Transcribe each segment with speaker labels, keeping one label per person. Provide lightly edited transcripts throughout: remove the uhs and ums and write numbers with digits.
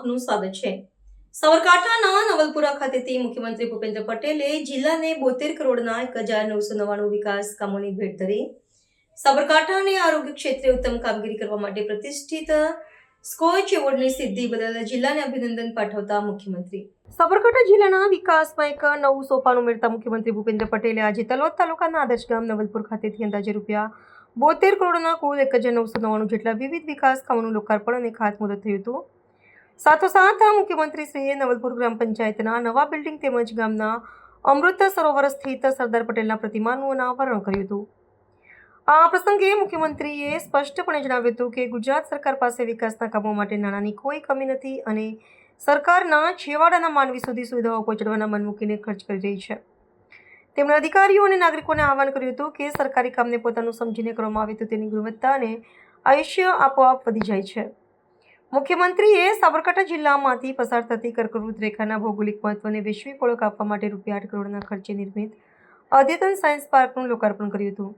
Speaker 1: આપનું સ્વાગત છે। સાબરકાંઠાના નવલપુરા ખાતેથી મુખ્યમંત્રી ભૂપેન્દ્ર પટેલે જિલ્લાને 72 કરોડના 1999 વિકાસ કામોની ભેટ ધરી। સાબરકાંઠાને આરોગ્ય ક્ષેત્રે ઉત્તમ કામગીરી કરવા માટે પ્રતિષ્ઠિત સ્કોચ એવોર્ડની સિદ્ધિ બદલ જિલ્લાને અભિનંદન પાઠવતા મુખ્યમંત્રી સાબરકાંઠા જિલ્લાના વિકાસમાં એક નવું સોપાન ઉમેરતા મુખ્યમંત્રી ભૂપેન્દ્ર પટેલે આજે તલોદ તાલુકાના આદર્શ ગામ નવલપુર ખાતેથી અંદાજે રૂપિયા 72 કરોડના કુલ 1999 જેટલા વિવિધ વિકાસ કામોનું લોકાર્પણ અને ખાતમુહૂર્ત થયું હતું। સાથોસાથ મુખ્યમંત્રીશ્રીએ નવલપુર ગ્રામ પંચાયતના નવા બિલ્ડિંગ તેમજ ગામના અમૃત સરોવર સ્થિત સરદાર પટેલના પ્રતિમાનું અનાવરણ કર્યું હતું। આ પ્રસંગે મુખ્યમંત્રીએ સ્પષ્ટપણે જણાવ્યું હતું કે ગુજરાત સરકાર પાસે વિકાસના કામો માટે નાણાંની કોઈ કમી નથી અને સરકારના છેવાડાના માનવી સુધી સુવિધાઓ પહોંચાડવાના મન મૂકીને ખર્ચ કરી રહી છે। તેમણે અધિકારીઓ અને નાગરિકોને આહવાન કર્યું હતું કે સરકારી કામને પોતાનું સમજીને કરવામાં આવે તો તેની ગુણવત્તા અને આયુષ્ય આપોઆપ વધી જાય છે। મુખ્યમંત્રીએ સાબરકાંઠા જિલ્લામાંથી પસાર થતી કર્કવૃત રેખાના ભૌગોલિક મહત્વને વૈશ્વિક ઓળખ આપવા માટે રૂપિયા 8 કરોડના ખર્ચે નિર્મિત અદ્યતન સાયન્સ પાર્કનું લોકાર્પણ કર્યું હતું।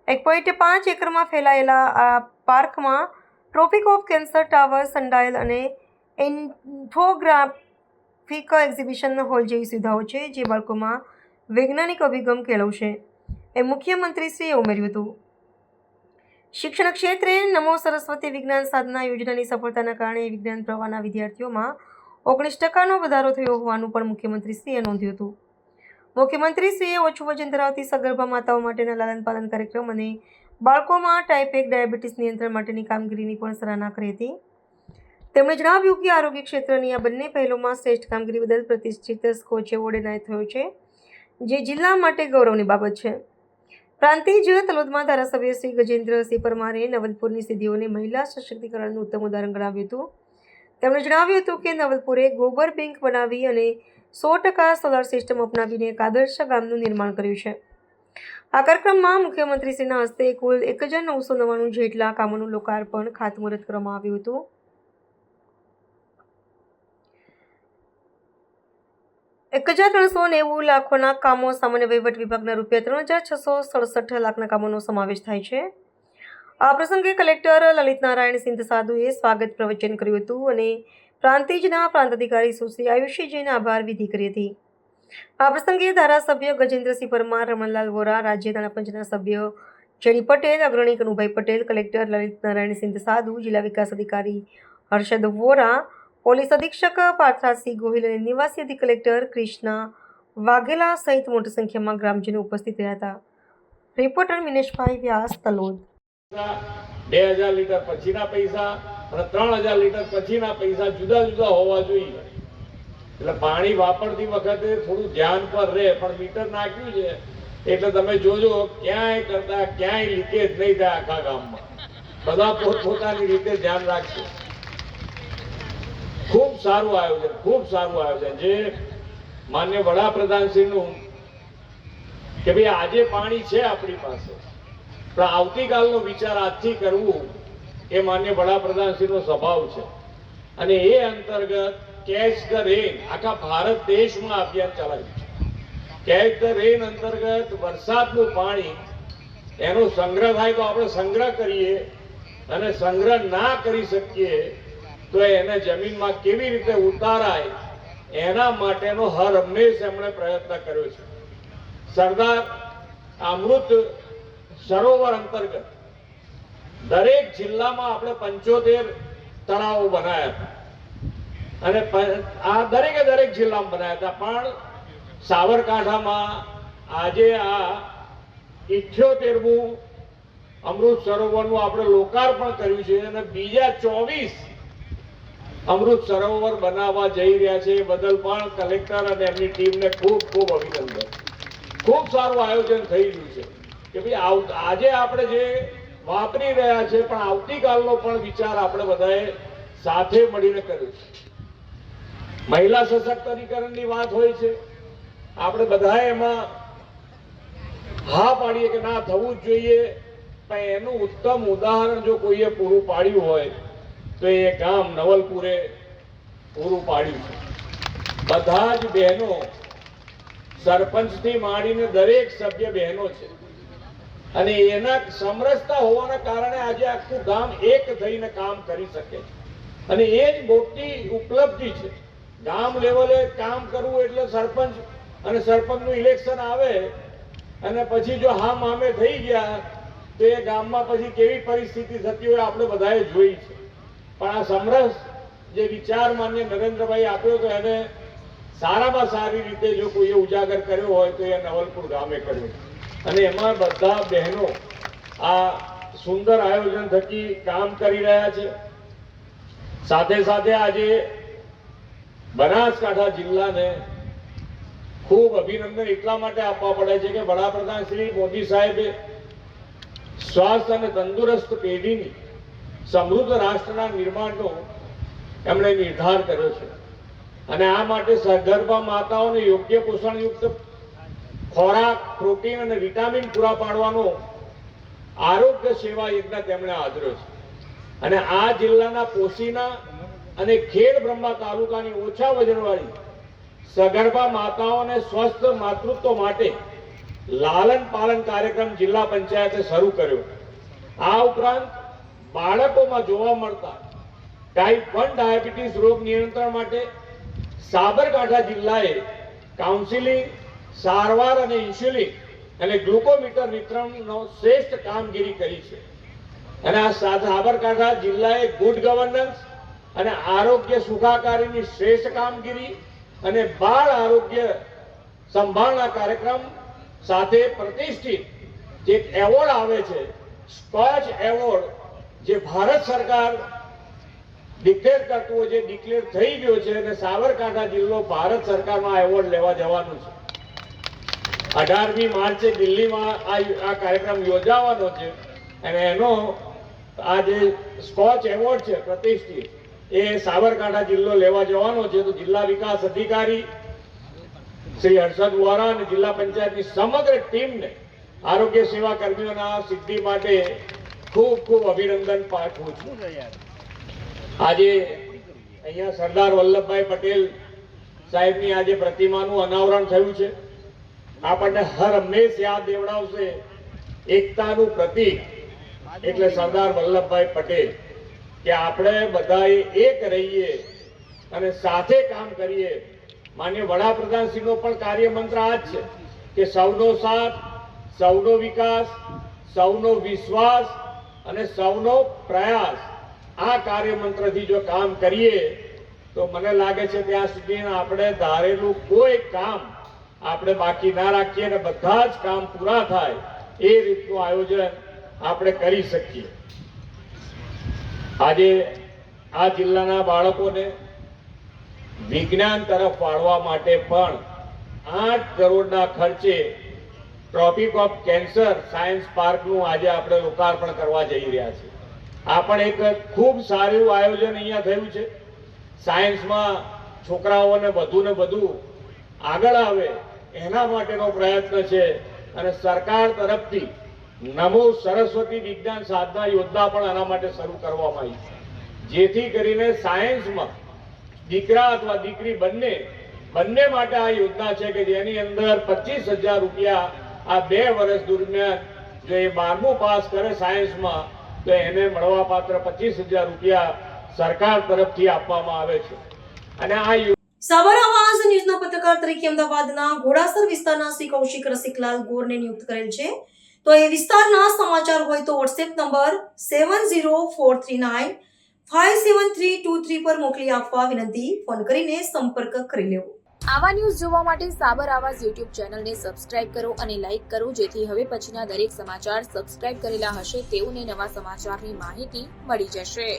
Speaker 1: 1.5 એકરમાં ફેલાયેલા આ પાર્કમાં ટ્રોપિક ઓફ કેન્સર ટાવર, સનડાયલ અને ઇન્ફોગ્રાફિક એક્ઝિબિશન હોલ જેવી સુવિધાઓ છે જે બાળકોમાં વૈજ્ઞાનિક અભિગમ કેળવશે એમ મુખ્યમંત્રીશ્રીએ ઉમેર્યું હતું। શિક્ષણ ક્ષેત્રે નમો સરસ્વતી વિજ્ઞાન સાધના યોજનાની સફળતાના કારણે વિજ્ઞાન પ્રવાહના વિદ્યાર્થીઓમાં 19% વધારો થયો હોવાનું પણ મુખ્યમંત્રીશ્રીએ નોંધ્યું હતું। મુખ્યમંત્રીશ્રીએ ઓછું વજન ધરાવતી સગર્ભા માતાઓ માટેના લાલન પાલન કાર્યક્રમ અને બાળકોમાં ટાઈપ 1 ડાયાબિટીસ નિયંત્રણ માટેની કામગીરીની પણ સરાહના કરી હતી। તેમણે જણાવ્યું કે આરોગ્ય ક્ષેત્રની આ બંને પહેલોમાં શ્રેષ્ઠ કામગીરી બદલ પ્રતિષ્ઠિત સ્કોચ એવોર્ડ એનાયત થયો છે જે જિલ્લા માટે ગૌરવની બાબત છે। પ્રાંતિજ તલોદમાં ધારાસભ્ય શ્રી ગજેન્દ્રસિંહ પરમારે નવલપુરની સિદ્ધિઓને મહિલા સશક્તિકરણનું ઉત્તમ ઉદાહરણ ગણાવ્યું હતું। તેમણે જણાવ્યું હતું કે નવલપુરે ગોબર બેંક બનાવી અને 100% સોલાર સિસ્ટમ અપનાવીને એક આદર્શ ગામનું નિર્માણ કર્યું છે। આ કાર્યક્રમમાં મુખ્યમંત્રીશ્રીના હસ્તે કુલ 1999 જેટલા કામોનું લોકાર્પણ ખાતમુહૂર્ત કરવામાં આવ્યું હતું। 1390 લાખોના કામો સામાન્ય વહીવટ વિભાગના રૂપિયા 3667 લાખના કામોનો સમાવેશ થાય છે। આ પ્રસંગે કલેક્ટર લલિત નારાયણ સિંધ સાધુએ સ્વાગત પ્રવચન કર્યું હતું અને પ્રાંતિજના પ્રાંત અધિકારી સુશ્રી આયુષી જૈને આભાર વિધિ કરી હતી। આ પ્રસંગે ધારાસભ્ય ગજેન્દ્રસિંહ પરમાર, રમણલાલ વોરા, રાજ્ય નાણાપંચના સભ્ય જેડી પટેલ, અગ્રણી કનુભાઈ પટેલ, કલેક્ટર લલિત નારાયણ સિંધ સાધુ, જિલ્લા વિકાસ અધિકારી હર્ષદ વોરા, પોલીસ અધિક્ષક પાર્થરાજસિંહ ગોહિલ અને નિવાસી અધિક કલેક્ટર કૃષ્ણા વાઘેલા સહિત મોટી સંખ્યામાં ગ્રામજનો ઉપસ્થિત રહ્યા હતા। રિપોર્ટર મિનેશભાઈ વ્યાસ, તલોદ।
Speaker 2: 2000 લીટર પછીના પૈસા અને 3000 લીટર પછીના પૈસા જુદા જુદા હોવા જોઈએ। એટલે પાણી વાપરતી વખતે થોડું ધ્યાન પર રહે, પણ મીટર નાખ્યું છે એટલે તમે જોજો ક્યાંય કરતા ક્યાંય લીકેજ નહીં થાય। આખા ગામમાં બધા પોતપોતાની રીતે ધ્યાન રાખશે। ખૂબ સારું આયોજન જે માન્ય વડાપ્રધાનશ્રીનું કે ભાઈ આજે પાણી છે આપણી પાસે, પણ આવતીકાલનો વિચાર આજથી કરવું એ માન્ય વડાપ્રધાનશ્રીનો સ્વભાવ છે અને એ અંતર્ગત કેચ ધ રેન આખા ભારત દેશમાં અભિયાન ચલાવ્યું છે। કેચ ધ રેન અંતર્ગત વરસાદનું પાણી એનો સંગ્રહ થાય તો આપણે સંગ્રહ કરીએ અને સંગ્રહ ના કરી શકીએ તો એને જમીનમાં કેવી રીતે ઉતારાય એના માટેનો હર હંમેશ એમણે પ્રયત્ન કર્યો છે। સરદાર અમૃત સરોવર અંતર્ગત દરેક જિલ્લામાં આપણે 75 તળાવો બનાવ્યા હતા અને આ દરેક જિલ્લામાં બનાવ્યા હતા, પણ સાબરકાંઠામાં આજે આ 78મું અમૃત સરોવરનું આપણે લોકાર્પણ કર્યું છે અને બીજા 24 અમૃત સરોવર બનાવવા જઈ રહ્યા છે। એ બદલ પણ કલેક્ટર અને એમની ટીમને ખૂબ ખૂબ અભિનંદન। ખૂબ સારું આયોજન થઈ રહ્યું છે કે ભાઈ આજે આપણે જે વાપરી રહ્યા છે પણ આવતીકાલનો પણ વિચાર આપણે બધાએ સાથે મળીને કર્યો છે। મહિલા સશક્તિકરણની વાત હોય છે, આપણે બધાએ એમાં હા પાડીએ કે ના થવું જ જોઈએ, પણ એનું ઉત્તમ ઉદાહરણ જો કોઈએ પૂરું પાડ્યું હોય તો એ ગામ નવલપુરે પૂરું પાડ્યું છે। બધા જ બહેનો, સરપંચથી માંડીને દરેક સભ્ય બહેનો છે અને એના સમરસતા હોવાના કારણે આજે આખું ગામ એક થઈને કામ કરી શકે છે। અને એ જ મોટી ઉપલબ્ધિ છે. ગામ લેવલે કામ કરવું એટલે સરપંચ અને સરપંચનું ઇલેક્શન આવે અને પછી જો હા મામે થઈ ગયા તો એ ગામમાં પછી કેવી પરિસ્થિતિ થતી હોય આપણે બધાએ જોઈ છે. પણ આ સમરસ જે વિચાર માન્ય નરેન્દ્રભાઈ આપ્યો તો એને સારામાં સારી રીતે જો કોઈએ ઉજાગર કર્યો હોય તો એ નવલપુર ગામે કર્યો અને એમાં બધા બહેનો આ સુંદર આયોજન થકી કામ કરી રહ્યા છે. સાથે સાથે આજે બનાસકાંઠા જિલ્લાને ખૂબ અભિનંદન એટલા માટે આપવા પડે છે કે વડાપ્રધાન શ્રી મોદી સાહેબે સ્વાસ્થ્ય અને તંદુરસ્ત પેઢીની સમૃદ્ધ રાષ્ટ્રના નિર્માણનો એમણે નિર્ધાર કર્યો છે અને આ માટે સગર્ભા માતાઓને યોગ્ય પોષણયુક્ત ખોરાક, પ્રોટીન અને વિટામિન પૂરા પાડવાનો આરોગ્ય સેવા યજ્ઞ તેમણે આદર્યો છે. અને આ જિલ્લાના પોશીના અને ખેડ બ્રહ્મા તાલુકાની ઓછા વજનવાળી સગર્ભા માતાઓને સ્વસ્થ માતૃત્વ માટે લાલન પાલન કાર્યક્રમ જિલ્લા પંચાયતે શરૂ કર્યો. આ ઉપરાંત બાળકોમાં જોવા મળતા ટાઈપ 1 ડાયાબિટીસ રોગ નિયંત્રણ માટે સાબરકાંઠા જિલ્લાએ કાઉન્સિલિંગ, સારવાર અને ઇન્સ્યુલિન અને ગ્લુકોમીટર વિતરણનો શ્રેષ્ઠ કામગીરી કરી છે. અને આ સાબરકાંઠા જિલ્લાએ ગુડ ગવર્નન્સ અને આરોગ્ય સુખાકારીની શ્રેષ્ઠ કામગીરી અને બાળ આરોગ્ય સંભાળના કાર્યક્રમ સાથે પ્રતિષ્ઠિત જે એવોર્ડ આવે છે સ્કોચ એવોર્ડ, જે ભારત સરકાર ડિક્લેર કરતું હોય, જે ડિક્લેર થઈ ગયો છે અને સાબરકાંઠા જિલ્લો ભારત સરકારમાં એવોર્ડ લેવા જવાનું છે. 18મી માર્ચે દિલ્હીમાં આ કાર્યક્રમ યોજાવાનો છે અને એનો આ જે સ્કોચ એવોર્ડ છે પ્રતિષ્ઠિત એ સાબરકાંઠા જિલ્લો લેવા જવાનો છે. તો જિલ્લા વિકાસ અધિકારી શ્રી હર્ષદ વોરા અને જિલ્લા પંચાયતની સમગ્ર ટીમને આરોગ્ય સેવા કર્મીઓના સિદ્ધિ માટે ખૂબ ખૂબ અભિનંદન પાઠવું છું. આજે અહીંયા સરદાર વલ્લભભાઈ પટેલ સાહેબની આજે પ્રતિમાનું અનાવરણ થયું છે. આપણને હર હંમેશ યાદ દેવડાવશે એકતાનું પ્રતીક એટલે સરદાર વલ્લભભાઈ પટેલ, કે આપણે બધાએ એક રહીએ અને સાથે કામ કરીએ. માન્ય વડાપ્રધાનશ્રીનો પણ કાર્યમંત્ર આ જ છે કે સૌનો સાથ, સૌનો વિકાસ, સૌનો વિશ્વાસ અને સૌનો પ્રયાસ. આ કાર્યમંત્રથી જો કામ કરીએ તો મને લાગે છે ત્યાં સુધી આપણે ધારેલું કોઈ કામ આપણે બાકી ના રાખીએ અને બધા જ કામ પૂરા થાય એ રીતનું આયોજન આપણે કરી શકીએ. આજે આ જિલ્લાના બાળકોને વિજ્ઞાન તરફ વાળવા માટે પણ 8 કરોડના ખર્ચે ટ્રોપિક ઓફ કેન્સર સાયન્સ પાર્કનું આજે આપણે લોકાર્પણ કરવા જઈ રહ્યા છીએ. આ પણ એક ખૂબ સારું આયોજન અહીંયા થયું છે. સાયન્સમાં છોકરાઓને વધુ ને વધુ આગળ આવે એના માટેનો પ્રયત્ન છે અને સરકાર તરફથી નમો સરસ્વતી વિજ્ઞાન સાધના યોજના પણ આના માટે શરૂ કરવામાં આવી છે, જેથી કરીને સાયન્સમાં દીકરા અથવા દીકરી બંને માટે આ યોજના છે કે જેની અંદર 25,000 રૂપિયા આ 2 વર્ષ દરમિયાન જો એ 12મું પાસ કરે સાયન્સમાં તો એને મળવા પાત્ર 25,000 રૂપિયા સરકાર તરફથી આપવામાં આવે છે. અને આ
Speaker 1: સાબર આવાઝ ન્યૂઝના પત્રકાર તરીકે અમદાવાદના ઘોડાસર વિસ્તારના શ્રી કૌશિક રસિકલાલ ગોરને નિયુક્ત કરેલ છે. તો એ વિસ્તારના સમાચાર હોય તો વોટ્સએપ નંબર 7043957323 પર મોકલી આપવા વિનંતી. ફોન કરીને સંપર્ક કરી લેવો.
Speaker 3: આવા ન્યૂઝ જોવા માટે સાબર આવાઝ યુટ્યુબ ચેનલને સબસ્ક્રાઇબ કરો અને લાઇક કરો, જેથી હવે પછીના દરેક સમાચાર સબસ્ક્રાઇબ કરેલા હશે તેઓને નવા સમાચારની માહિતી મળી જશે.